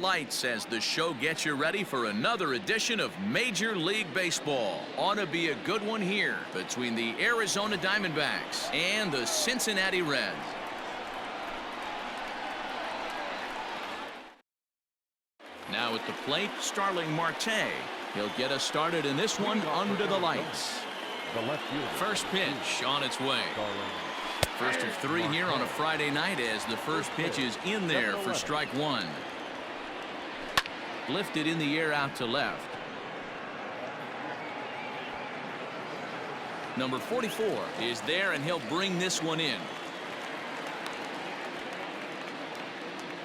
Lights as the show gets you ready for another edition of Major League Baseball. Ought to be a good one here between the Arizona Diamondbacks and the Cincinnati Reds. Now at the plate, Starling Marte. He'll get us started in this one under the lights. First pitch on its way. First of three here on a Friday night as the first pitch is in there for strike one. Lifted in the air out to left. Number 44 is there, and he'll bring this one in.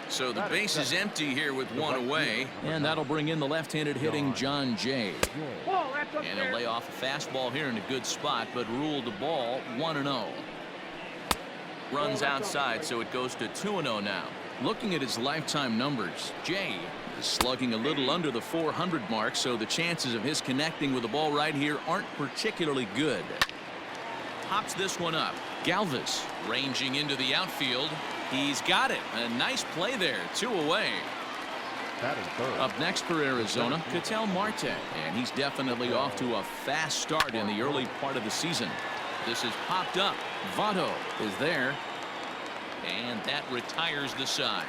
So the base is empty here with one away, and that'll bring in the left-handed hitting John Jay. And he'll lay off a fastball here in a good spot, but ruled the ball 1-0. Runs outside, so it goes to 2-0 now. Looking at his lifetime numbers, Jay is slugging a little under the 400 mark, so the chances of his connecting with the ball right here aren't particularly good. Pops this one up. Galvis ranging into the outfield. He's got it. A nice play there. 2 away. Up next for Arizona, Ketel Marte, and he's definitely off to a fast start in the early part of the season. This is popped up. Votto is there, and that retires the side.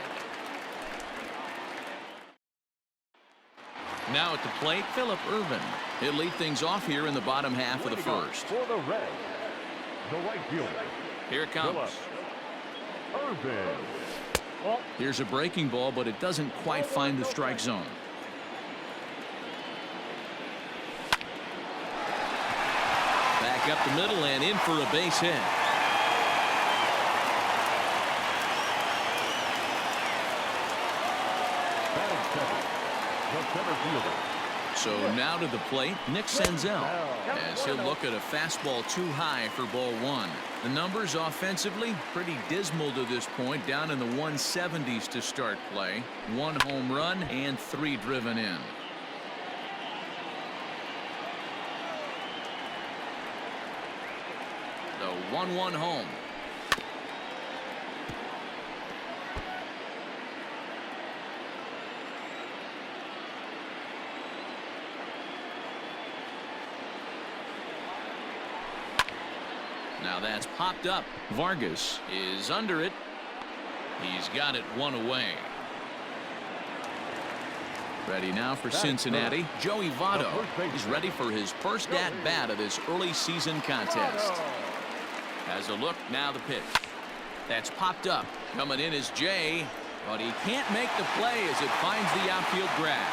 Now at the plate, Phillip Ervin. He'll lead things off here in the bottom half of the first. For the Reds, the right fielder. Here it comes. Ervin. Here's a breaking ball, but it doesn't quite find the strike zone. Back up the middle and in for a base hit. So now to the plate, Nick Senzel, as he'll look at a fastball too high for ball one. The numbers offensively pretty dismal to this point, down in the 170s to start play. 1 home run and 3 driven in. The 1-1 home. Now that's popped up. Vargas is under it. He's got it 1 away. Ready now for Cincinnati. Joey Votto is ready for his first at-bat of this early season contest. Has a look, now the pitch. That's popped up. Coming in is Jay, but he can't make the play as it finds the outfield grass.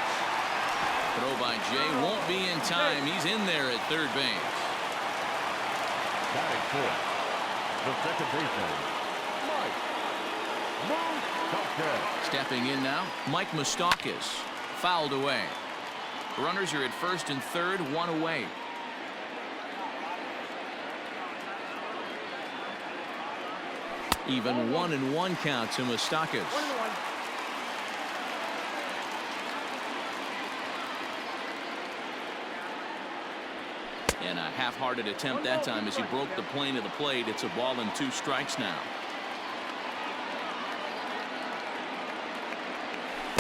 Throw by Jay won't be in time. He's in there at third base. Batting fourth, the second baseman, Mike Moustakas. Stepping in now, Mike Moustakas. Fouled away. Runners are at first and third, 1 away. Even 1-1 count to Moustakas. And a half-hearted attempt that time as he broke the plane of the plate. It's a ball and 2 strikes now.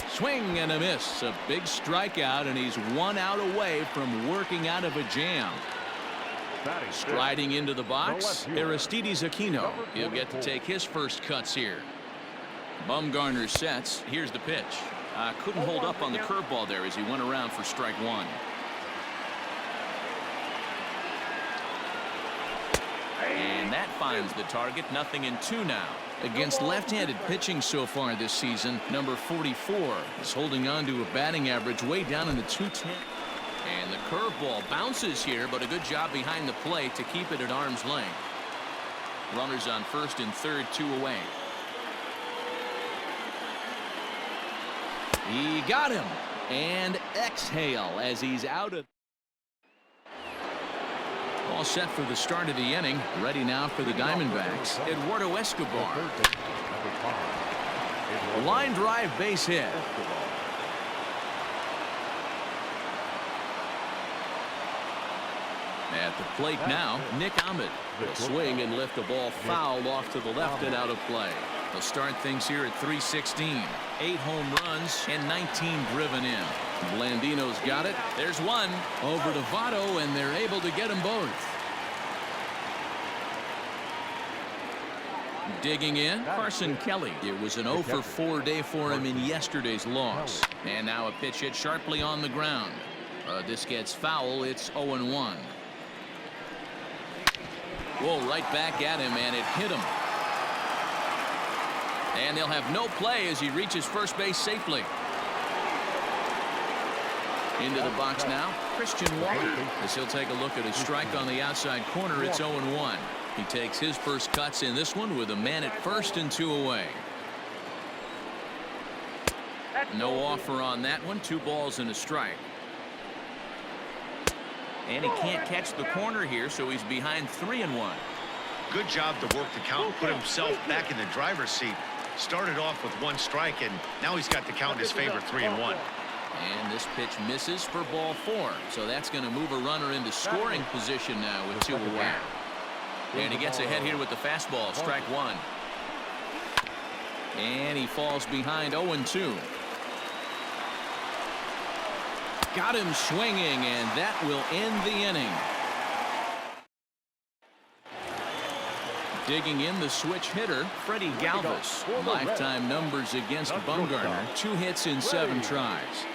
Swing and a miss. A big strikeout, and he's 1 out away from working out of a jam. Striding into the box, Aristides Aquino. He'll get to take his first cuts here. Bumgarner sets. Here's the pitch. Couldn't hold up on the curveball there as he went around for strike 1. And that finds the target. 0-2 now. Against left-handed pitching so far this season, number 44 is holding on to a batting average way down in the 210. And the curveball bounces here, but a good job behind the plate to keep it at arm's length. Runners on first and third, 2 away. He got him. And exhale as he's out of. All set for the start of the inning. Ready now for the Diamondbacks. Eduardo Escobar. Line drive base hit. At the plate now, Nick Ahmed will swing and lift the ball foul off to the left and out of play. They'll start things here at 316. 8 home runs and 19 driven in. Blandino's got it. There's one over to Votto, and they're able to get them both. Digging in, Carson Kelly. It was an 0 for 4 day for him in yesterday's loss. And now a pitch hit sharply on the ground. This gets foul. It's 0-1. Whoa, right back at him, and it hit him. And they'll have no play as he reaches first base safely. Into the box now, Christian Walker. As he'll take a look at a strike on the outside corner, it's 0-1. He takes his first cuts in this one with a man at first and 2 away. No offer on that one. 2 balls and a strike. And he can't catch the corner here, so he's behind 3-1. Good job to work the count and put himself back in the driver's seat. Started off with 1 strike, and now he's got the count in his favor, 3-1. And this pitch misses for ball 4. So that's going to move a runner into scoring position now with 2 away. And he gets ahead here with the fastball, strike 1. And he falls behind 0-2. Got him swinging, and that will end the inning. Digging in, the switch hitter, Freddie Galvis. Lifetime numbers against Bumgarner. 2 hits in 7 tries.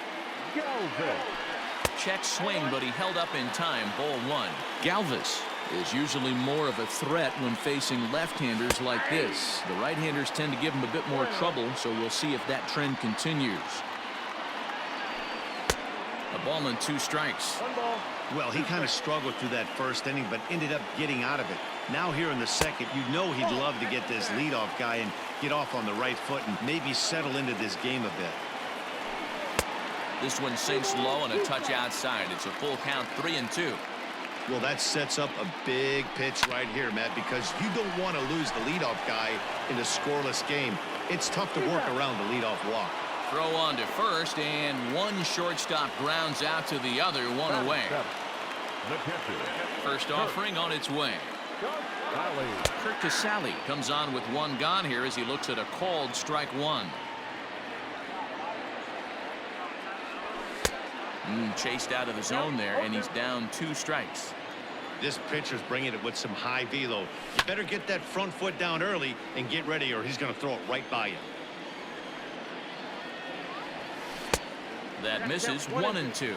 Check swing, but he held up in time. Ball 1. Galvis is usually more of a threat when facing left-handers like this. The right-handers tend to give him a bit more trouble, so we'll see if that trend continues. A ball and 2 strikes. Well, he kind of struggled through that first inning, but ended up getting out of it. Now here in the second, you know he'd love to get this leadoff guy and get off on the right foot and maybe settle into this game a bit. This one sinks low and a touch outside. It's a full count, 3-2. Well, that sets up a big pitch right here, Matt, because you don't want to lose the leadoff guy in a scoreless game. It's tough to work around the leadoff walk. Throw on to first, and 1 shortstop grounds out to the other, 1 away. First offering on its way. Kurt Casale comes on with 1 gone here as he looks at a called strike 1. Chased out of the zone there, and he's down 2 strikes. This pitcher's bringing it with some high velo. You better get that front foot down early and get ready, or he's going to throw it right by you. That misses, 1-2.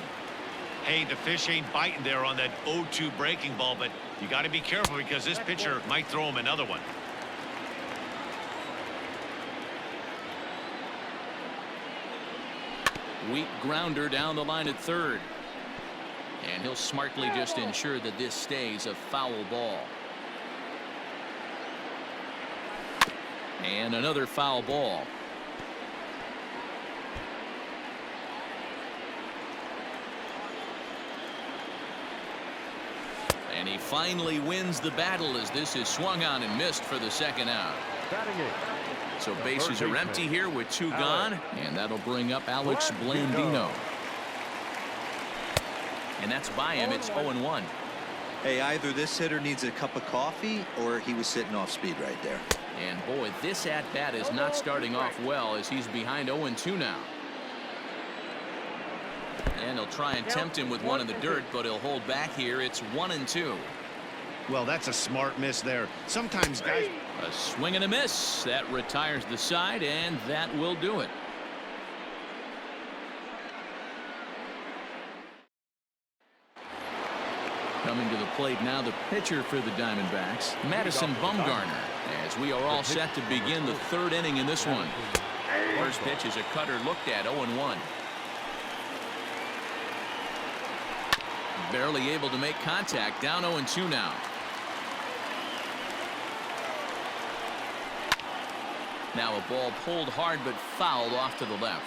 Hey, the fish ain't biting there on that 0-2 breaking ball, but you got to be careful because this pitcher might throw him another one. Weak grounder down the line at third. And he'll smartly just ensure that this stays a foul ball. And another foul ball. And he finally wins the battle as this is swung on and missed for the second out. So bases are empty here with 2 gone, and that'll bring up Alex Blandino. And that's by him. It's 0-1. Hey, either this hitter needs a cup of coffee or he was sitting off speed right there. And boy, this at-bat is not starting off well as he's behind 0-2 now. And he'll try and tempt him with 1 in the dirt, but he'll hold back here. It's 1-2. Well, that's a smart miss there. Sometimes guys... A swing and a miss. That retires the side, and that will do it. Coming to the plate now, the pitcher for the Diamondbacks, Madison Bumgarner, as we are all set to begin the 3rd inning in this one. First pitch is a cutter looked at, 0-1. Barely able to make contact, down 0-2 now. Now a ball pulled hard but fouled off to the left.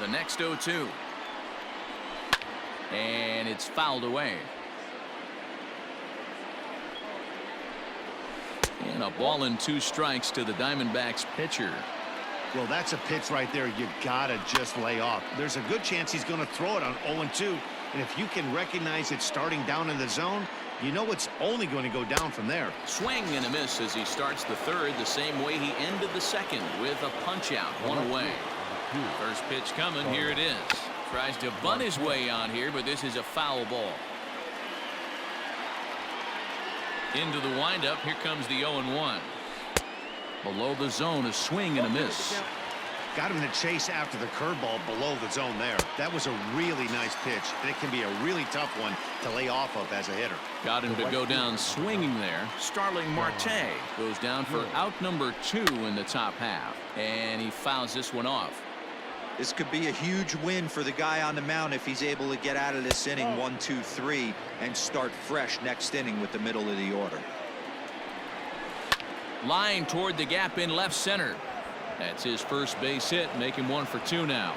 The next 0-2. And it's fouled away. And a ball and 2 strikes to the Diamondbacks pitcher. Well, that's a pitch right there you gotta just lay off. There's a good chance he's going to throw it on 0-2, and if you can recognize it starting down in the zone, you know it's only going to go down from there. Swing and a miss as he starts the third the same way he ended the second with a punch out, one away. First pitch coming, here it is. Tries to bunt his way on here, but this is a foul ball. Into the windup, here comes the 0-1. Below the zone, a swing and a miss. Got him to chase after the curveball below the zone there. That was a really nice pitch, and it can be a really tough one to lay off of as a hitter. Got him to go down swinging there. Starling Marte goes down for out number 2 in the top half, and he fouls this one off. This could be a huge win for the guy on the mound if he's able to get out of this inning 1, 2, 3 and start fresh next inning with the middle of the order. Line toward the gap in left center. That's his first base hit, make him 1 for 2 now.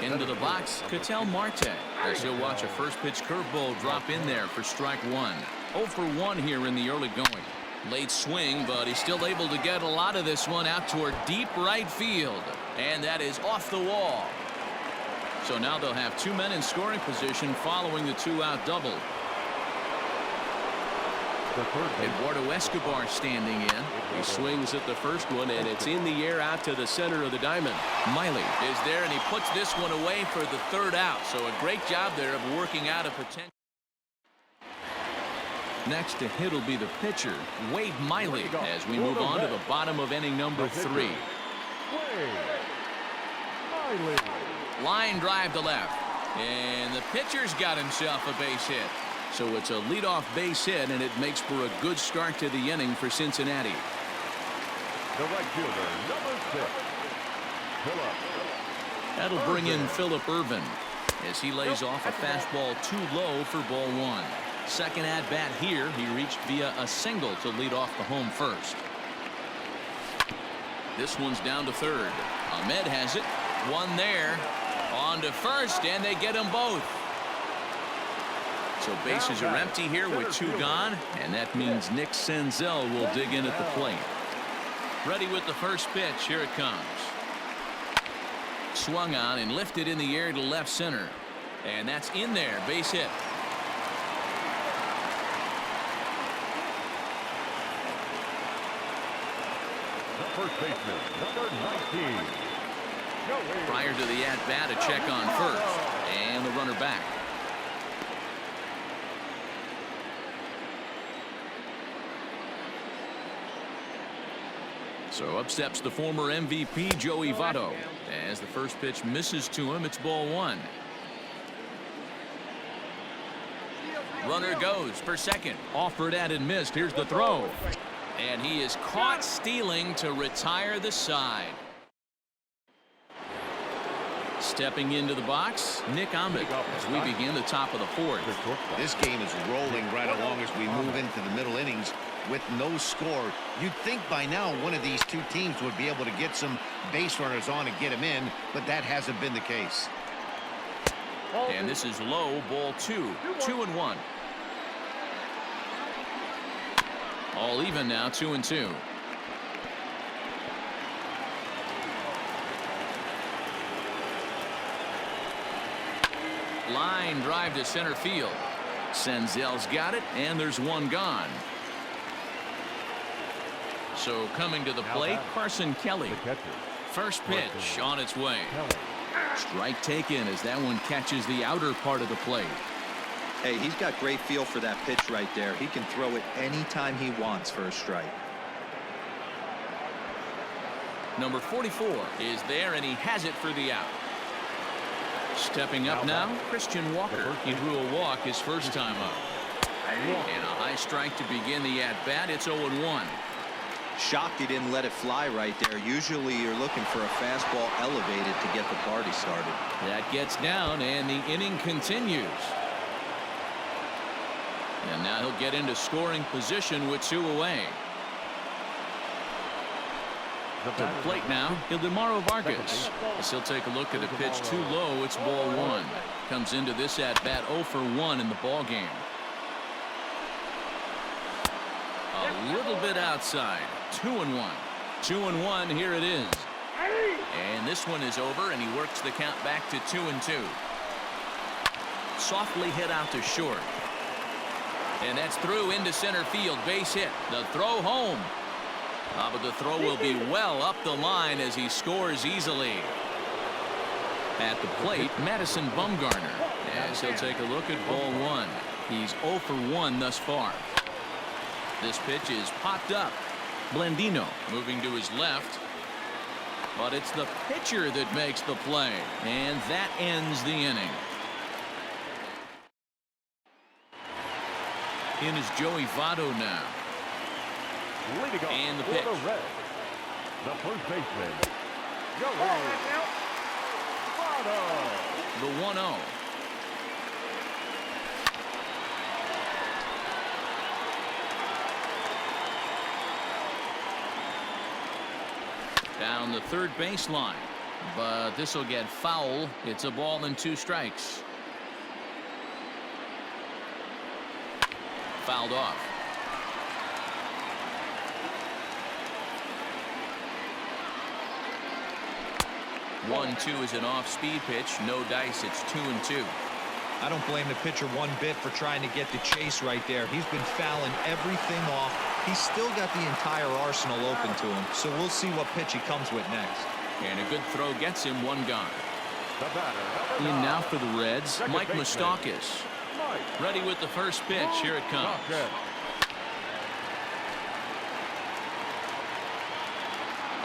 Into the box, Ketel Marte, as he'll watch a first pitch curveball drop in there for strike 1. 0 for 1 here in the early going. Late swing, but he's still able to get a lot of this one out toward deep right field, and that is off the wall. So now they'll have 2 men in scoring position following the 2-out double. Eduardo Escobar standing in. He swings at the first one, and it's in the air out to the center of the diamond. Miley is there, and he puts this one away for the 3rd out. So a great job there of working out a potential. Next to hit will be the pitcher, Wade Miley, as we move on to the bottom of inning number 3. Line drive to left, and the pitcher's got himself a base hit. So it's a leadoff base hit, and it makes for a good start to the inning for Cincinnati. The right fielder, number 6, Phillip. That'll bring in Phillip Ervin as he lays off a fastball too low for ball 1. Second at bat here, he reached via a single to lead off the home first. This one's down to third. Ahmed has it. One there. On to first, and they get them both. So bases are empty here with 2 gone, and that means Nick Senzel will dig in at the plate. Ready with the first pitch. Here it comes. Swung on and lifted in the air to left center. And that's in there. Base hit. The first baseman, number 19. Prior to the at-bat, a check on first. And the runner back. So up steps the former MVP Joey Votto. As the first pitch misses to him, it's ball 1. Runner goes for second. Offered at and missed. Here's the throw. And he is caught stealing to retire the side. Stepping into the box, Nick Ahmed as we begin the top of the 4th. This game is rolling right along as we move into the middle innings with no score. You'd think by now one of these 2 teams would be able to get some base runners on and get them in, but that hasn't been the case. And this is low, ball 2. 2-1. All even now, 2-2. Line drive to center field. Senzel's got it, and there's 1 gone. So coming to the plate, Carson Kelly. First pitch on its way. Strike taken as that one catches the outer part of the plate. Hey, he's got great feel for that pitch right there. He can throw it anytime he wants for a strike. Number 44 is there, and he has it for the out. Stepping up now, Christian Walker. He drew a walk his first time up. And a high strike to begin the at-bat. It's 0-1. Shocked he didn't let it fly right there. Usually you're looking for a fastball elevated to get the party started. That gets down, and the inning continues. And now he'll get into scoring position with 2 away. To the plate now, Ildemaro Vargas. As he'll take a look at a pitch too low, it's ball 1. Comes into this at-bat 0 for 1 in the ball game. A little bit outside. 2-1. 2-1. Here it is. And this one is over, and he works the count back to 2-2. Softly hit out to short. And that's through into center field. Base hit. The throw home. But the throw will be well up the line as he scores easily. At the plate, Madison Bumgarner, as he'll take a look at ball one. He's 0 for 1 thus far. This pitch is popped up. Blandino moving to his left. But it's the pitcher that makes the play. And that ends the inning. In is Joey Votto now. Leading off And the for pitch. the Reds, the first baseman, Joey Votto. The 1-0. Down the third baseline. But this will get foul. It's a ball and 2 strikes. Fouled off. 1-2 is an off-speed pitch. No dice. It's 2-2. I don't blame the pitcher one bit for trying to get the chase right there. He's been fouling everything off. He's still got the entire arsenal open to him. So we'll see what pitch he comes with next. And a good throw gets him 1 gone. The batter, In now for the Reds, Second Mike baseman. Moustakas. Mike Ready with the first pitch. Here it comes. Moustakas.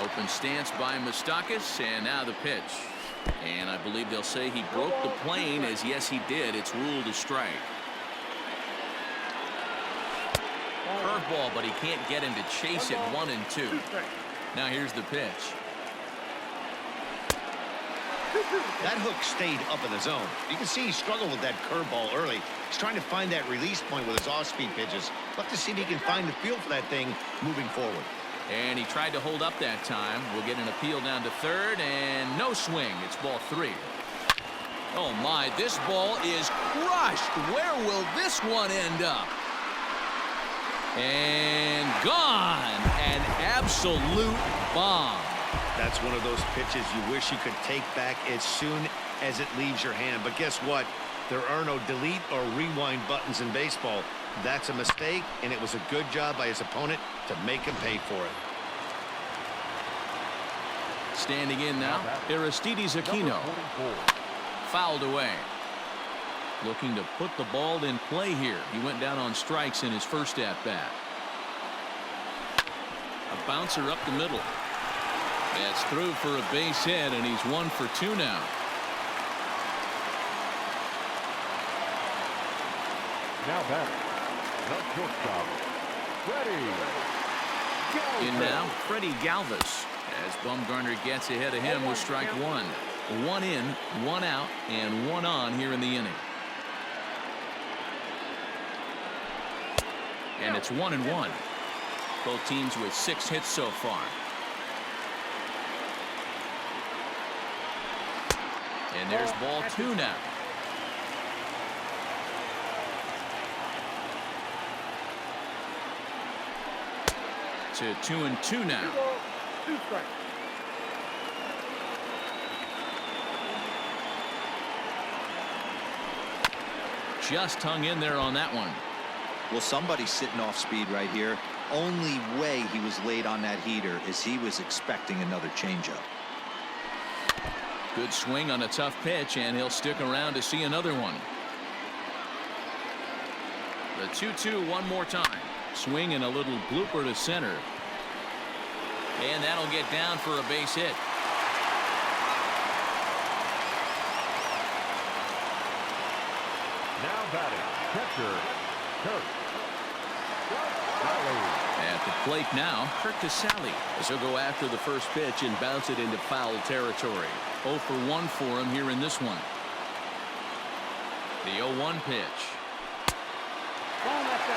Open stance by Moustakas, and now the pitch. And I believe they'll say he broke the plane, as yes he did. It's ruled a strike. Curveball, but he can't get him to chase it. 1-2. Now here's the pitch. That hook stayed up in the zone. You can see he struggled with that curveball early. He's trying to find that release point with his off-speed pitches. Love to see if he can find the feel for that thing moving forward. And he tried to hold up that time. We'll get an appeal down to third, and no swing. It's ball 3. Oh my, this ball is crushed. Where will this one end up? And gone. An absolute bomb. That's one of those pitches you wish you could take back as soon as it leaves your hand. But guess what? There are no delete or rewind buttons in baseball. That's a mistake, and it was a good job by his opponent to make him pay for it. Standing in now, Aristides Aquino. Fouled away. Looking to put the ball in play here. He went down on strikes in his first at-bat. A bouncer up the middle. That's through for a base hit, and he's 1 for 2 now. Now batter, the shortstop, Freddie Galvis. In now, Freddie Galvis, as Bumgarner gets ahead of him with strike 1. 1 in, 1 out, and 1 on here in the inning. And it's 1-1. Both teams with 6 hits so far. And there's ball 2 now. To 2-2 now. Just hung in there on that one. Well, somebody's sitting off speed right here. Only way he was late on that heater is he was expecting another changeup. Good swing on a tough pitch, and he'll stick around to see another one. The 2-2 one more time. Swing and a little blooper to center. And that'll get down for a base hit. Now batting, catcher, Kurt Casale. At the plate now, Kurt Casale. As he'll go after the first pitch and bounce it into foul territory. 0 for 1 for him here in this one. The 0-1 pitch.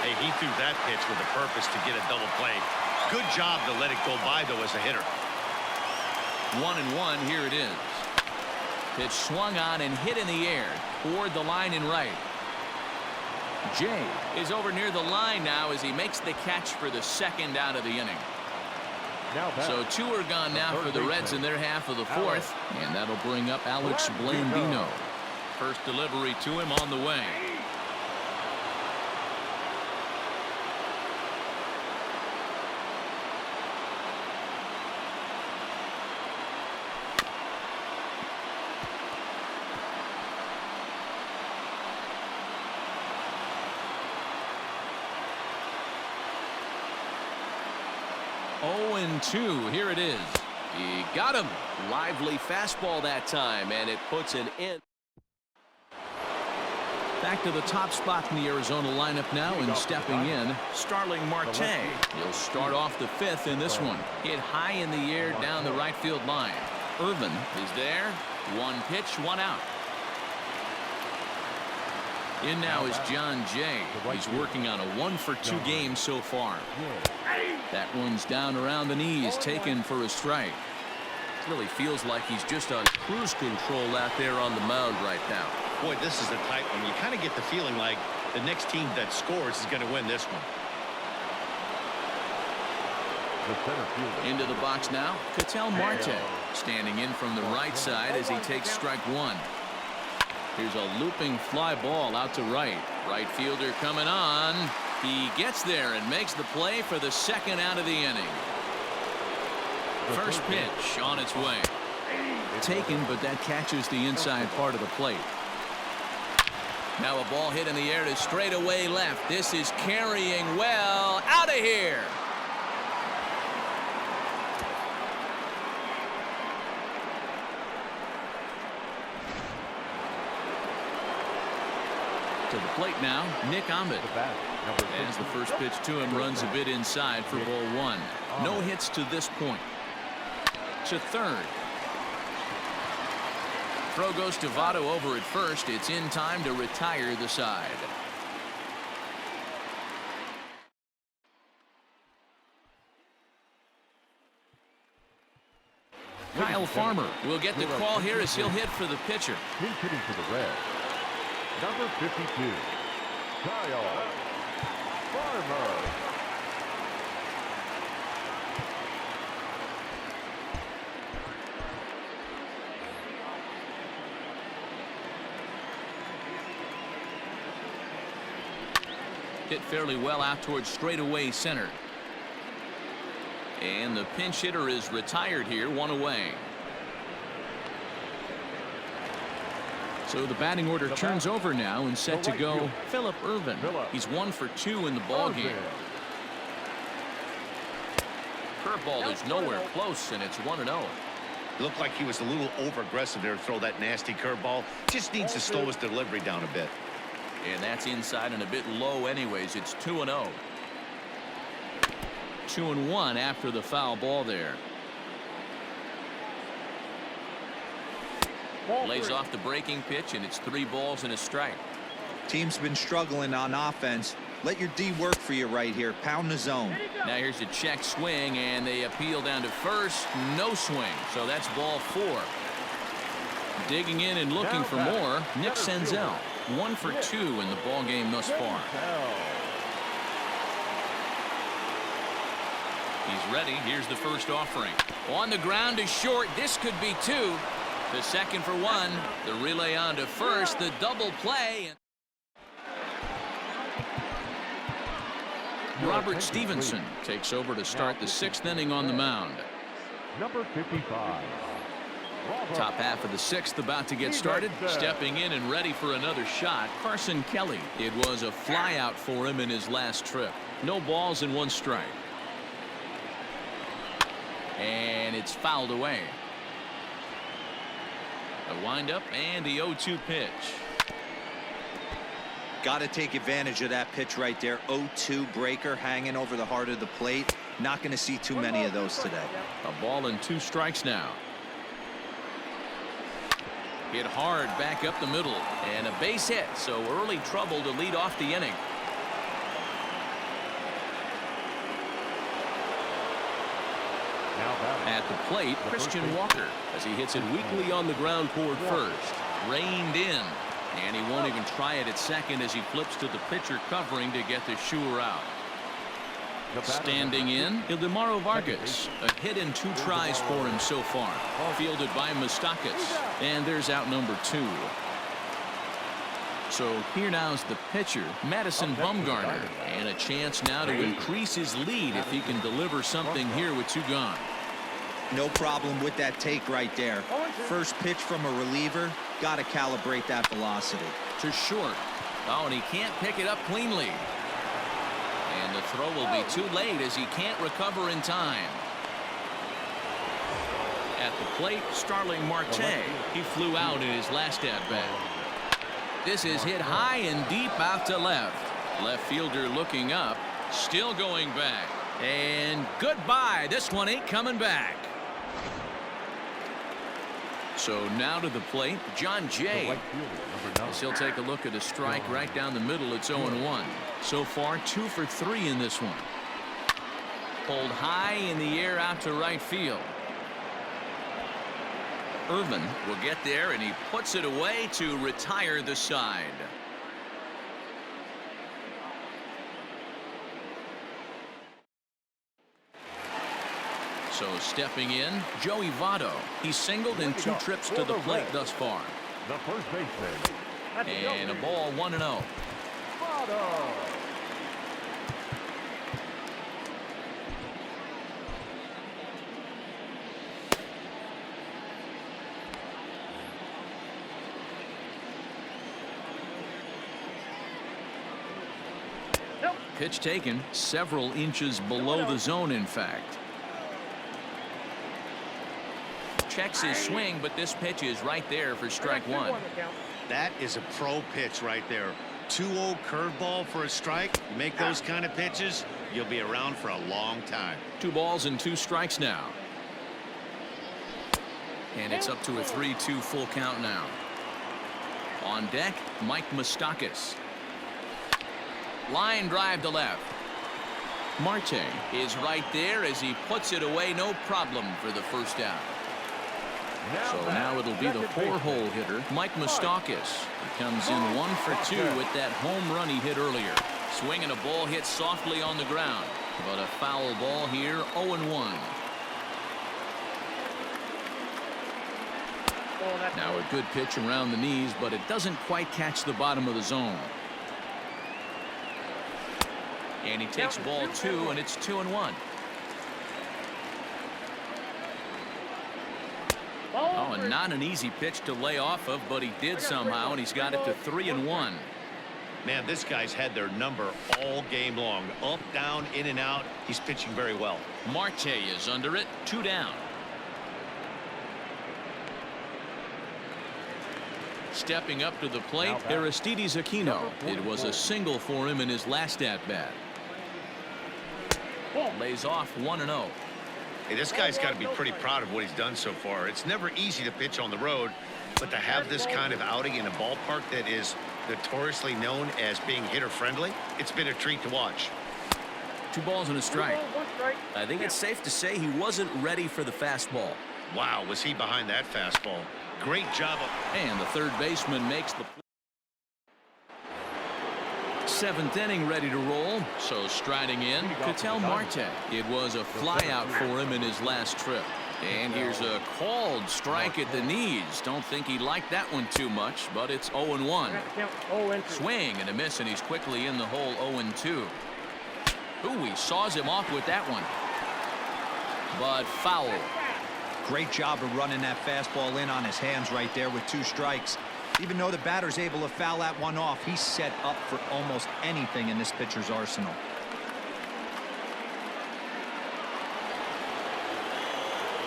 Hey, he threw that pitch with a purpose to get a double play. Good job to let it go by, though, as a hitter. 1-1, here it is. Pitch swung on and hit in the air toward the line and right. Jay is over near the line now as he makes the catch for the second out of the inning. So 2 are gone now for the Reds in their half of the fourth, and that'll bring up Alex Blandino. First delivery to him on the way. Oh, and 2. Here it is. He got him. Lively fastball that time, and it puts an end. Back to the top spot in the Arizona lineup now, and stepping in, Starling Marte. He'll start off the 5th in this one. Hit high in the air down the right field line. Irvin is there. 1 pitch, 1 out. In now is John Jay. He's working on a 1-for-2 game so far. That one's down around the knees, taken for a strike. Really feels like he's just on cruise control out there on the mound right now. Boy, this is a tight one. You kind of get the feeling like the next team that scores is going to win this one. Into the box now, Ketel Marte, standing in from the right side as he takes strike 1. Here's a looping fly ball out to right. Right fielder coming on. He gets there and makes the play for the second out of the inning. First pitch on its way. Taken, but that catches the inside part of the plate. Now a ball hit in the air to straightaway left. This is carrying well. Out of here. To the plate now, Nick Ahmed. As the first pitch to him runs a bit inside for ball 1. No hits to this point. To third. Throw goes to Votto over at first. It's in time to retire the side. Kyle Farmer will get the call here as he'll hit for the pitcher. He's hitting for the Reds. Number 52, Kyle Farmer. Hit fairly well out towards straightaway center. And the pinch hitter is retired here, 1 away. So the batting order turns over now and set to go Phillip Ervin. He's 1 for 2 in the ball game. Curveball is nowhere close, and it's 1-0. Looked like he was a little over aggressive there to throw that nasty curveball. Just needs to slow his delivery down a bit. And that's inside and a bit low anyways. It's 2-0. 2-1 after the foul ball there. Lays off the breaking pitch, and it's 3 balls and a strike. Team's been struggling on offense. Let your D work for you right here. Pound the zone. Now here's a check swing, and they appeal down to first. No swing. So that's ball 4. Digging in and looking for more, Nick Senzel. 1 for 2 in the ball game thus far. He's ready. Here's the first offering. On the ground to short. This could be 2. The second for 1. The relay on to first. The double play. Robert Stevenson takes over to start the 6th inning on the mound. Number 55. Top half of the 6th about to get started. Stepping in and ready for another shot, Carson Kelly. It was a fly out for him in his last trip. No balls and 1 strike. And it's fouled away. A windup and the 0-2 pitch. Got to take advantage of that pitch right there. 0-2 breaker hanging over the heart of the plate. Not going to see too many of those today. A ball and 2 strikes now. Hit hard back up the middle, and a base hit, so early trouble to lead off the inning. At the plate, Christian Walker, as he hits it weakly on the ground toward first. Reined in. And he won't even try it at second as he flips to the pitcher covering to get the shooter out. Standing in, Ildemaro Vargas. A hit and 2 tries for him so far. Fielded by Moustakas. And there's out number 2. So here now's the pitcher, Madison Bumgarner. And a chance now to increase his lead if he can deliver something here with 2 gone. No problem with that take right there. First pitch from a reliever. Got to calibrate that velocity. To short. Oh, and he can't pick it up cleanly. And the throw will be too late as he can't recover in time. At the plate, Starling Marte. He flew out in his last at-bat. This is hit high and deep out to left. Left fielder looking up. Still going back. And goodbye. This one ain't coming back. So now to the plate, John Jay. As he'll take a look at a strike right down the middle. It's 0-1. So far 2 for 3 in this one. Pulled high in the air out to right field. Irvin will get there and he puts it away to retire the side. So stepping in, Joey Votto. He's singled in 2 trips to the plate thus far. The first baseman. And a ball 1-0. Pitch taken several inches below the zone, in fact. Checks his swing, but this pitch is right there for strike 1. That is a pro pitch right there. 2-0 curveball for a strike. You make those kind of pitches, you'll be around for a long time. 2 balls and 2 strikes now. And it's up to a 3-2 full count now. On deck, Mike Moustakas. Line drive to left. Marte is right there as he puts it away, no problem for the first out. So now it'll be the 4-hole hitter, Mike Moustakas. He comes in 1 for 2 with that home run he hit earlier. Swinging a ball hit softly on the ground, but a foul ball here, 0-1. Now a good pitch around the knees, but it doesn't quite catch the bottom of the zone. And he takes ball 2, and it's 2-1. Oh, and not an easy pitch to lay off of, but he did somehow, and he's got it to 3-1. Man, this guy's had their number all game long. Up, down, in and out. He's pitching very well. Marte is under it, 2 down. Stepping up to the plate, Aristides Aquino. It was a single for him in his last at-bat. Lays off 1-0. Hey, this guy's got to be pretty proud of what he's done so far. It's never easy to pitch on the road, but to have this kind of outing in a ballpark that is notoriously known as being hitter-friendly, it's been a treat to watch. 2 balls and a strike. I think it's safe to say he wasn't ready for the fastball. Wow, was he behind that fastball. Great job. And the third baseman makes the 7th inning ready to roll. So striding in, Ketel Marte. It was a flyout for him in his last trip. And here's a called strike at the knees. Don't think he liked that one too much, but it's 0-1. Swing and a miss, and he's quickly in the hole 0-2. Ooh, he saws him off with that one. But foul. Great job of running that fastball in on his hands right there with 2 strikes. Even though the batter's able to foul that one off, he's set up for almost anything in this pitcher's arsenal.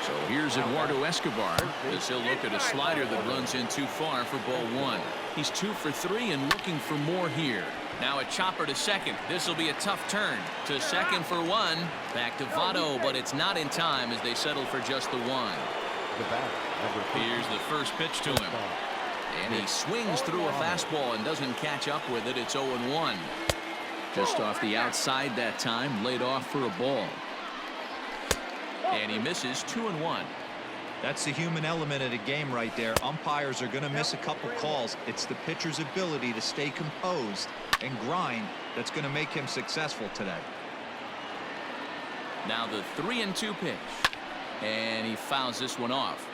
So here's Eduardo Escobar as he'll look at a slider that runs in too far for ball 1. He's 2 for 3 and looking for more here. Now a chopper to second. This will be a tough turn. To second for 1. Back to Votto, but it's not in time as they settle for just the 1. Here's the first pitch to him. And he swings through a fastball and doesn't catch up with it. It's 0-1. Just off the outside that time, laid off for a ball. And he misses 2-1. That's the human element of the game right there. Umpires are going to miss a couple calls. It's the pitcher's ability to stay composed and grind that's going to make him successful today. Now the 3-2 pitch. And he fouls this one off.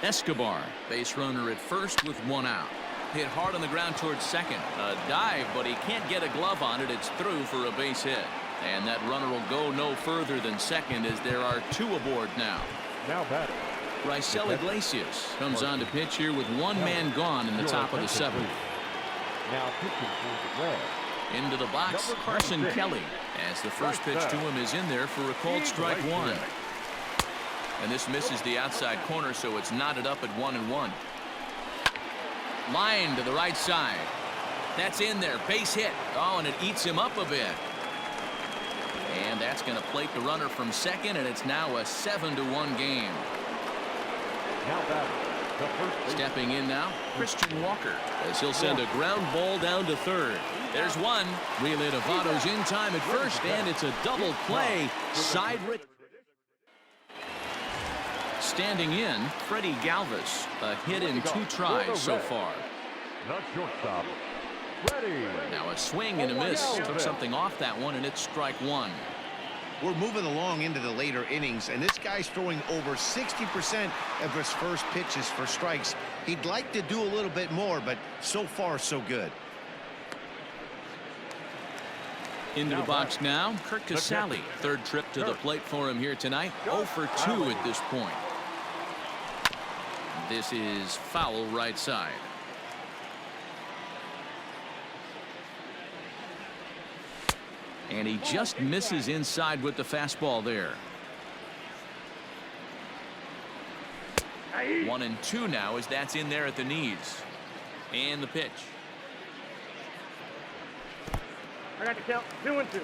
Escobar, base runner at first with one out. Hit hard on the ground towards second. A dive, but he can't get a glove on it. It's through for a base hit. And that runner will go no further than second as there are two aboard now. Now batting. Raisel Iglesias comes on to pitch here with one man gone in the top of the seventh. Now pitching for the Reds. Into the box, Carson Kelly, as the first pitch to him is in there for a called strike one. And this misses the outside corner, so it's knotted up at 1-1. Line to the right side. That's in there. Base hit. Oh, and it eats him up a bit. And that's going to plate the runner from second, and it's now a 7-1 game. Now batting. Stepping in now, Christian Walker, as he'll send a ground ball down to third. There's one. Relay to Votto's in time at first, and it's a double play. Side rip. Standing in, Freddie Galvis, a hit in 2 tries so far. Not shortstop. Ready. Now a swing and a miss. Took something off that one, and it's strike one. We're moving along into the later innings, and this guy's throwing over 60% of his first pitches for strikes. He'd like to do a little bit more, but so far so good. Into the box now, Kurt Casale. Third trip to the plate for him here tonight. 0 for 2 at this point. This is foul right side. And he just misses inside with the fastball there. 1-2 now as that's in there at the knees. And the pitch. I got to count 2-2.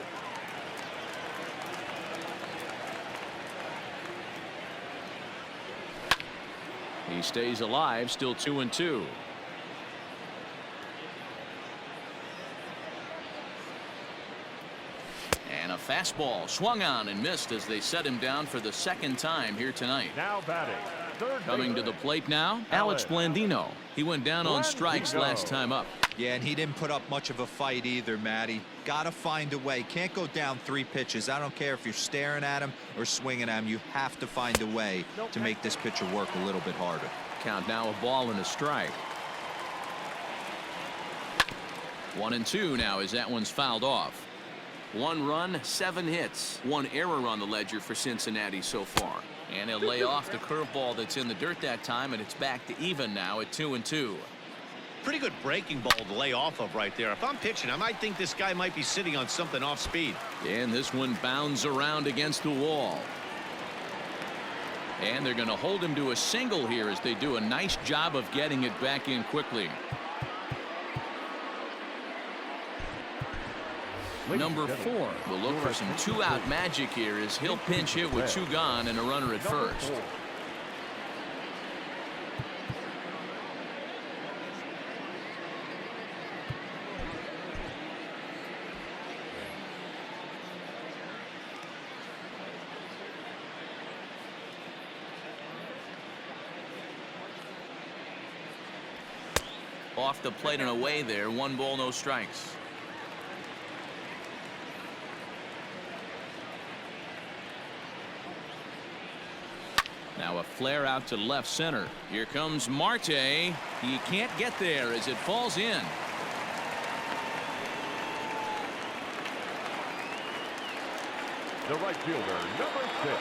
He stays alive, still 2-2. And a fastball swung on and missed as they set him down for the second time here tonight. Now batting. Coming to the plate now, Alex Blandino. He went down on strikes last time up. Yeah, and he didn't put up much of a fight either, Matty. Got to find a way. Can't go down 3 pitches. I don't care if you're staring at him or swinging at him. You have to find a way to make this pitcher work a little bit harder. Count now, a ball and a strike. 1-2 now as that one's fouled off. 1 run, 7 hits, 1 error on the ledger for Cincinnati so far. And he'll lay off the curveball that's in the dirt that time, and it's back to even now at 2-2. Pretty good breaking ball to lay off of right there. If I'm pitching, I might think this guy might be sitting on something off speed. And this one bounds around against the wall. And they're going to hold him to a single here as they do a nice job of getting it back in quickly. Number 4 will look for some 2-out magic here as he'll pinch hit with 2 gone and a runner at first. Off the plate and away there. 1 ball, no strikes. Now a flare out to left center. Here comes Marte. He can't get there as it falls in. The right fielder, number 6.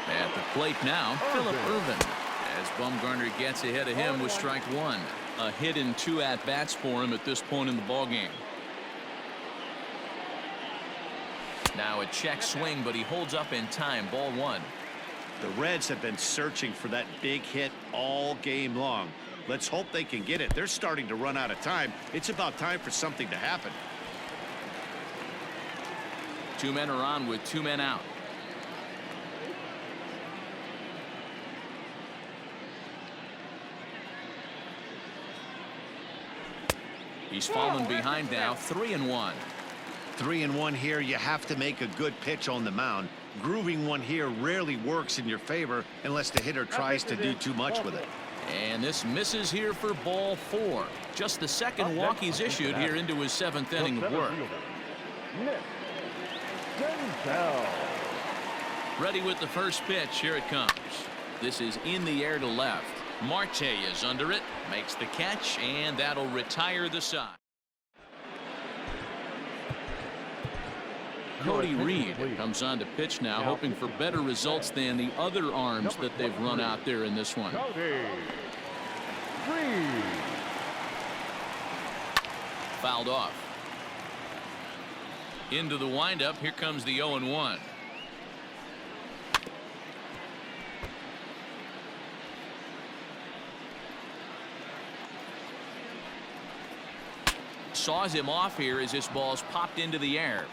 At the plate now, Phillip Ervin. As Bumgarner gets ahead of him with strike 1. A hit in 2 at-bats for him at this point in the ballgame. Now a check swing, but he holds up in time. Ball 1. The Reds have been searching for that big hit all game long. Let's hope they can get it. They're starting to run out of time. It's about time for something to happen. 2 men are on with 2 men out. He's fallen behind now. 3-1. 3-1 here. You have to make a good pitch on the mound. Grooving one here rarely works in your favor unless the hitter tries to do too much with it. And this misses here for ball 4. Just the second walk he's issued here into his 7th inning of work. Ready with the first pitch. Here it comes. This is in the air to left. Marte is under it, makes the catch, and that'll retire the side. Cody Reed comes on to pitch now, hoping for better results than the other arms that they've run out there in this one. Fouled off. Into the windup. Here comes the 0-1. Saws him off here as this ball's popped into the air.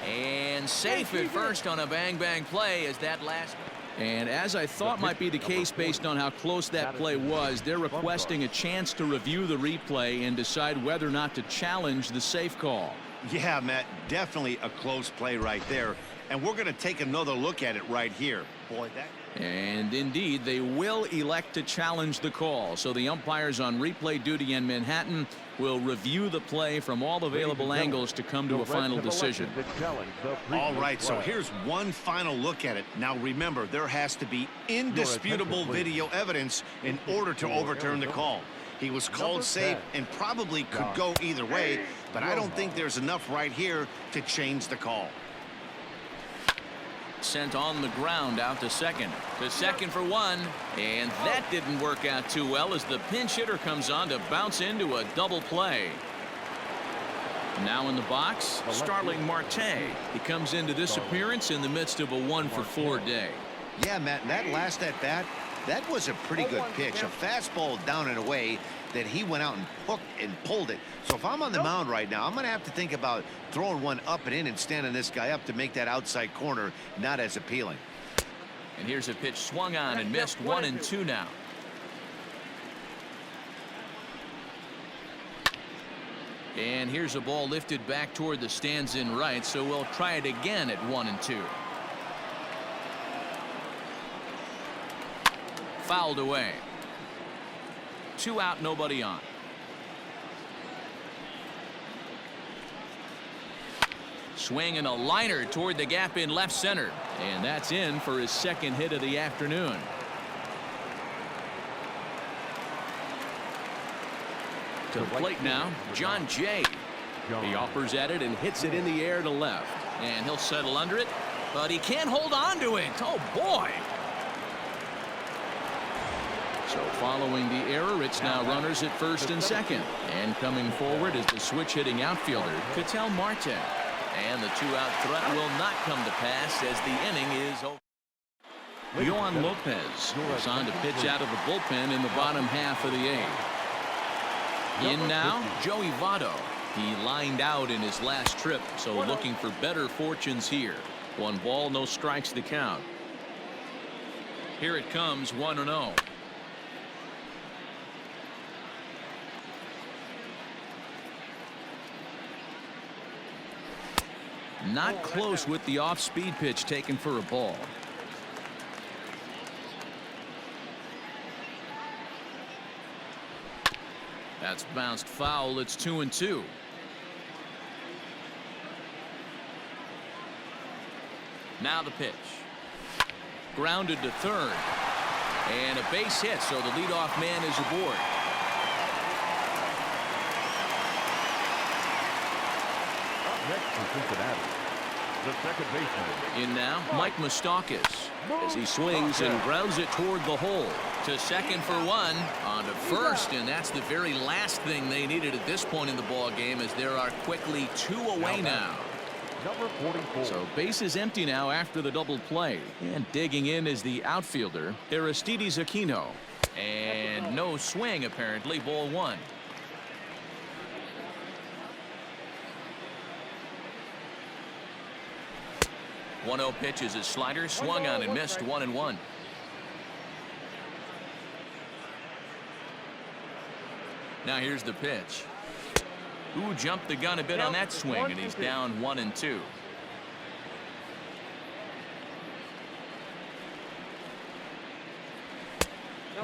And safe at first on a bang-bang play as that last. And as I thought might be the case based on how close that play was, they're requesting a chance to review the replay and decide whether or not to challenge the safe call. Yeah, Matt, definitely a close play right there. And we're going to take another look at it right here. Boy, that. And indeed, they will elect to challenge the call. So the umpires on replay duty in Manhattan will review the play from all available angles to come to a final decision. All right, so here's one final look at it. Now remember, there has to be indisputable video evidence in order to overturn the call. He was called safe and probably could go either way, but I don't think there's enough right here to change the call. Sent on the ground out to second. To second for one. And that didn't work out too well as the pinch hitter comes on to bounce into a double play. Now in the box, Starling Marte. He comes into this appearance in the midst of a 1-for-4 day. Yeah, Matt, that last at bat, that was a pretty good pitch. A fastball down and away that he went out and hooked and pulled it. So if I'm on the mound right now, I'm going to have to think about throwing one up and in and standing this guy up to make that outside corner not as appealing. And here's a pitch swung on and missed. 1-2 now. And here's a ball lifted back toward the stands in right, so we'll try it again at 1-2. Fouled away. 2 out, nobody on. Swing and a liner toward the gap in left center. And that's in for his second hit of the afternoon. To the plate now, John Jay. He offers at it and hits it in the air to left. And he'll settle under it, but he can't hold on to it. Oh, boy. So following the error, it's now runners at first and second. And coming forward is the switch-hitting outfielder, Ketel Marte. And the 2-out threat will not come to pass as the inning is over. Yohan Lopez is on to pitch out of the bullpen in the bottom half of the 8th. In now, Joey Votto. He lined out in his last trip, so looking for better fortunes here. 1 ball, no strikes to count. Here it comes, 1-0. Not close with the off-speed pitch taken for a ball. That's bounced foul. It's 2-2. Now the pitch. Grounded to third. And a base hit, so the leadoff man is aboard. Next for Cincinnati, the second baseman. In now, Mike Moustakas as he swings and grounds it toward the hole. To second for 1, on to first, and that's the very last thing they needed at this point in the ball game, as there are quickly 2 away now. Number 44. So base is empty now after the double play, and digging in is the outfielder Aristides Aquino, and no swing apparently. Ball 1. 1-0 pitch is a slider, swung on and missed. 1-1. Now here's the pitch. Ooh, jumped the gun a bit on that swing, and he's down 1-2.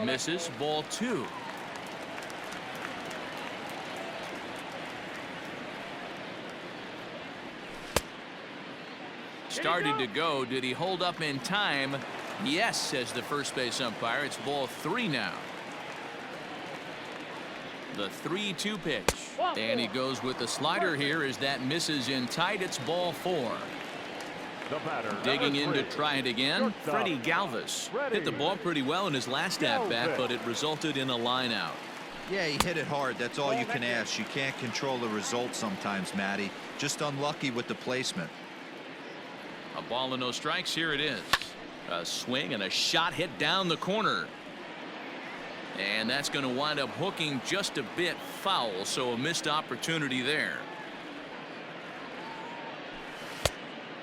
Misses. Ball 2. Started to go. Did he hold up in time? Yes, says the first base umpire. It's ball 3 now. The 3-2 pitch. And he goes with the slider here as that misses in tight. It's ball 4. The batter, Digging in to number 3, try it again. shortstop, Freddie Galvis hit the ball pretty well in his last at-bat, but it resulted in a line out. Yeah, he hit it hard. That's all you can ask. You can't control the result sometimes, Matty. Just unlucky with the placement. A ball and no strikes. Here it is. A swing and a shot hit down the corner. And that's going to wind up hooking just a bit foul, so a missed opportunity there.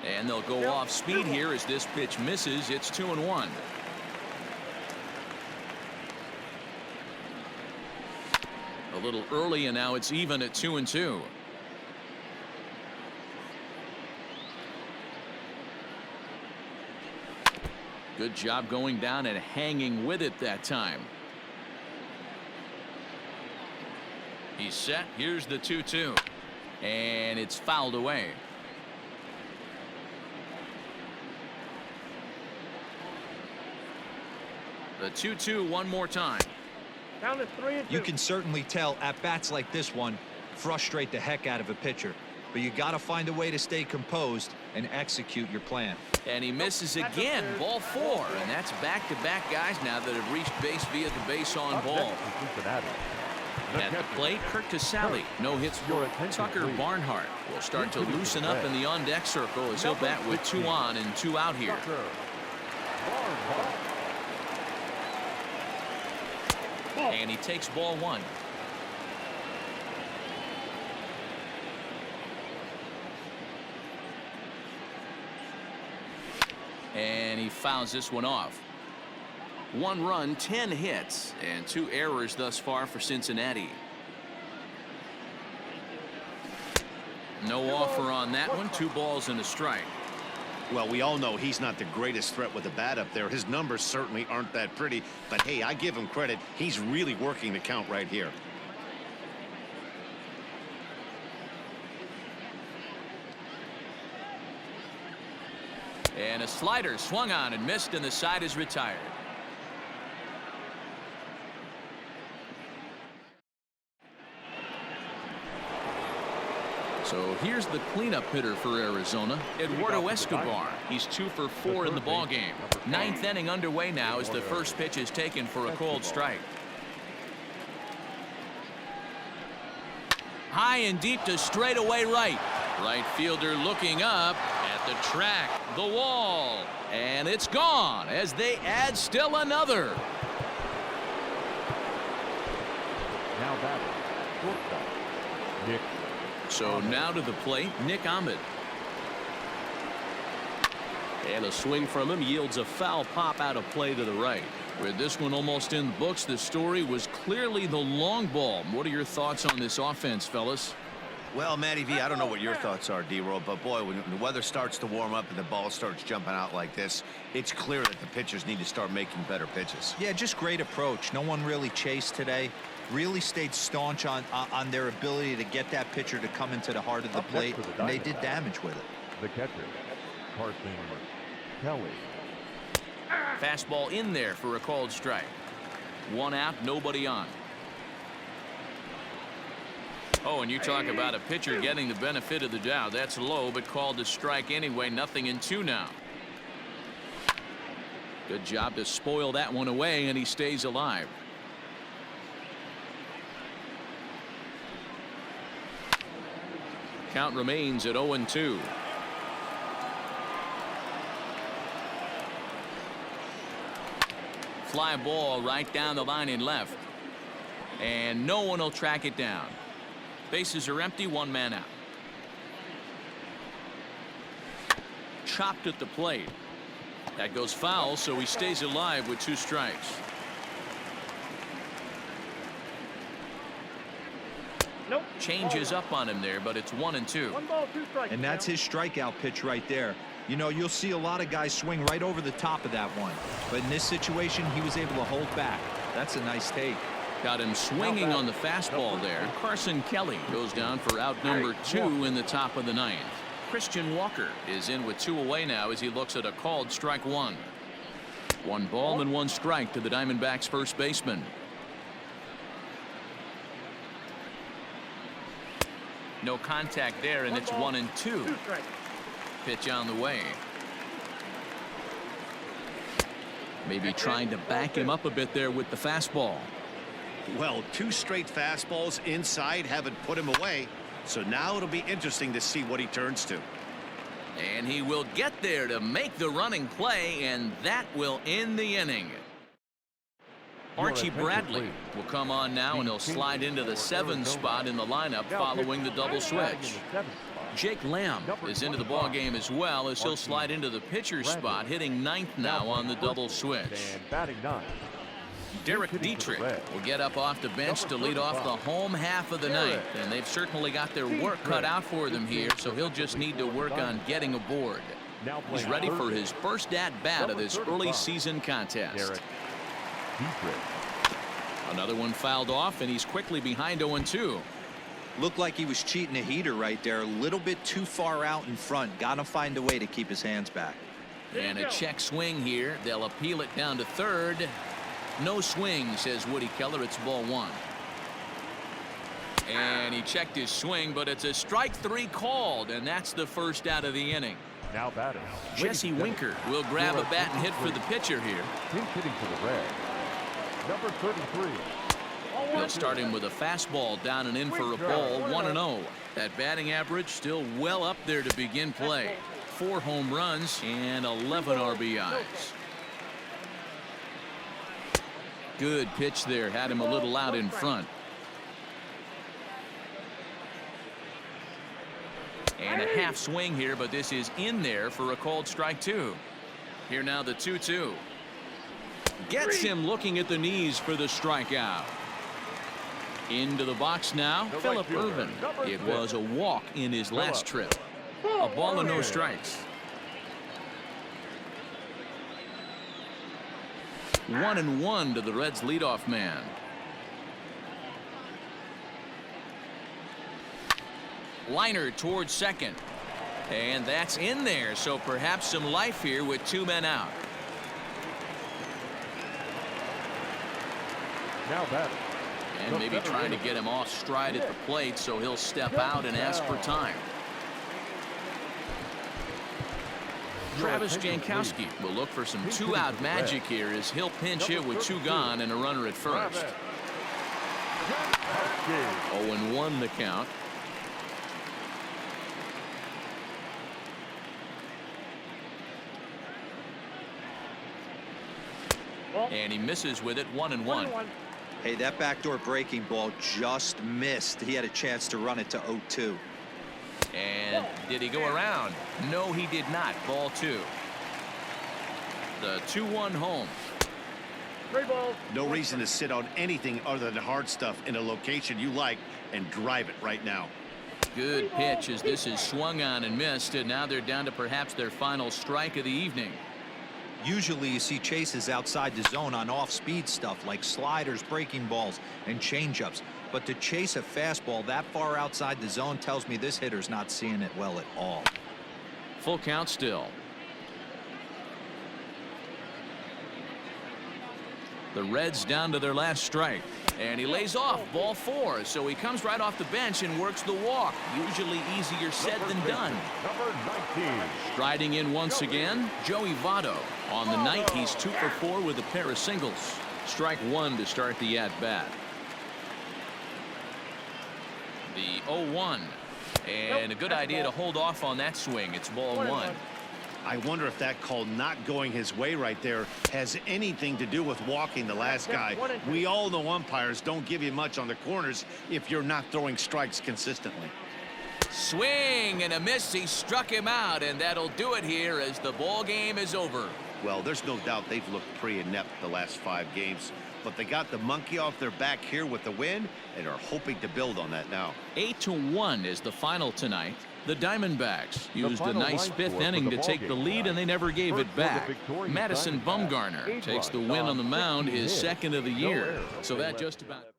And they'll go off speed here as this pitch misses. It's 2-1. A little early, and now it's even at 2-2. Good job going down and hanging with it that time. He's set. Here's the 2-2. And it's fouled away. The 2-2 one more time. Count is 3-2. You can certainly tell at bats like this one frustrate the heck out of a pitcher. But you got to find a way to stay composed and execute your plan. And he misses again. Ball 4. And that's back-to-back guys now that have reached base via the base on ball. At the plate, Kurt Casale. No hits for Tucker Barnhart. Will start to loosen up in the on-deck circle as he'll bat with 2 on and 2 out here. And he takes ball 1. And he fouls this one off. 1 run, 10 hits, and 2 errors thus far for Cincinnati. No offer on that one. 2 balls and a strike. Well, we all know he's not the greatest threat with the bat up there. His numbers certainly aren't that pretty, but hey, I give him credit. He's really working the count right here. And a slider swung on and missed, and the side is retired. So here's the cleanup hitter for Arizona, Eduardo Escobar. He's 2 for 4 in the ballgame. 9th inning underway now as the first pitch is taken for a cold strike. High and deep to straightaway right. Right fielder looking up at the track, the wall, and it's gone as they add still another. Now batting, shortstop, Nick. So now to the plate, Nick Ahmed. And a swing from him yields a foul pop out of play to the right. With this one almost in the books, the story was clearly the long ball. What are your thoughts on this offense, fellas? Well, Matty V, I don't know what your thoughts are, D-Roll, but boy, when the weather starts to warm up and the ball starts jumping out like this, it's clear that the pitchers need to start making better pitches. Yeah, just great approach. No one really chased today. Really stayed staunch on their ability to get that pitcher to come into the heart of the plate, and they did damage with it. The catcher, Carson Kelly. Fastball in there for a called strike. 1 out, nobody on. Oh, and you talk about a pitcher getting the benefit of the doubt. That's low, but called a strike anyway. 0-2 now. Good job to spoil that one away, and he stays alive. Count remains at 0-2. Fly ball right down the line in left. And no one will track it down. Bases are empty, 1 man out. Chopped at the plate. That goes foul, so he stays alive with 2 strikes. Nope. Changes up on him there, but it's 1-2. 1 ball, 2 strikes. And that's his strikeout pitch right there. You know, you'll see a lot of guys swing right over the top of that one. But in this situation, he was able to hold back. That's a nice take. Got him swinging on the fastball there. Carson Kelly goes down for out number 2 in the top of the 9th. Christian Walker is in with 2 away now as he looks at a called strike 1. 1 ball and 1 strike to the Diamondbacks first baseman. No contact there, and it's 1-2. Pitch on the way. Maybe trying to back him up a bit there with the fastball. Well, 2 straight fastballs inside haven't put him away. So now it'll be interesting to see what he turns to. And he will get there to make the running play, and that will end the inning. Archie Bradley will come on now, and he'll slide into the 7th spot in the lineup following the double switch. Jake Lamb is into the ball game as well, as he'll slide into the pitcher's spot, hitting 9th now on the double switch. Derek Dietrich will get up off the bench to lead off the home half of the 9th, and they've certainly got their work cut out for them here, so he'll just need to work on getting aboard. He's ready for his first at-bat of this early season contest. Another one fouled off, and he's quickly behind 0-2. Looked like he was cheating a heater right there. A little bit too far out in front. Got to find a way to keep his hands back. And a check swing here. They'll appeal it down to third. No swing, says Woody Keller. It's ball 1. And he checked his swing, but it's a strike 3 called, and that's the first out of the inning. Now batting. Jesse Winker will grab a bat and hit for the pitcher here. Pinch hitting for the Reds. Number 33. He'll start him with a fastball down and in for a ball. 1-0. That batting average still well up there to begin play. 4 home runs and 11 RBIs. Good pitch there. Had him a little out in front. And a half swing here, but this is in there for a called strike 2. Here now the 2-2. Gets him looking at the knees for the strikeout. Into the box now, Phillip Ervin. It was a walk in his last trip. A ball and no strikes. 1-1 to the Reds leadoff man. Liner towards second. And that's in there, so perhaps some life here with 2 men out. Now batting. And maybe trying to get him off stride at the plate, so he'll step out and ask for time. Travis Jankowski will look for some 2-out magic here as he'll pinch hit with 2 gone and a runner at first. 0-1 the count. And he misses with it. 1-1. Hey, that backdoor breaking ball just missed. He had a chance to run it to 0-2. And did he go around? No, he did not. Ball 2. The 2-1 home. No reason to sit on anything other than hard stuff in a location you like and drive it right now. Good pitch as this is swung on and missed, and now they're down to perhaps their final strike of the evening. Usually you see chases outside the zone on off-speed stuff like sliders, breaking balls, and changeups. But to chase a fastball that far outside the zone tells me this hitter's not seeing it well at all. Full count still. The Reds down to their last strike. And he lays off. Ball 4. So he comes right off the bench and works the walk. Usually easier said than done. Number 19. Striding in once again, Joey Votto. On the night, he's 2 for 4 with a pair of singles. Strike 1 to start the at-bat. The 0-1. And a good idea to hold off on that swing. It's ball 1. I wonder if that call not going his way right there has anything to do with walking the last guy. We all know umpires don't give you much on the corners if you're not throwing strikes consistently. Swing and a miss. He struck him out, and that'll do it here as the ball game is over. Well, there's no doubt they've looked pretty inept the last 5 games, but they got the monkey off their back here with the win and are hoping to build on that now. 8-1 is the final tonight. The Diamondbacks used a nice fifth inning to take the lead, and they never gave it back. Madison Bumgarner takes the win on the mound, his second of the year. So that just about...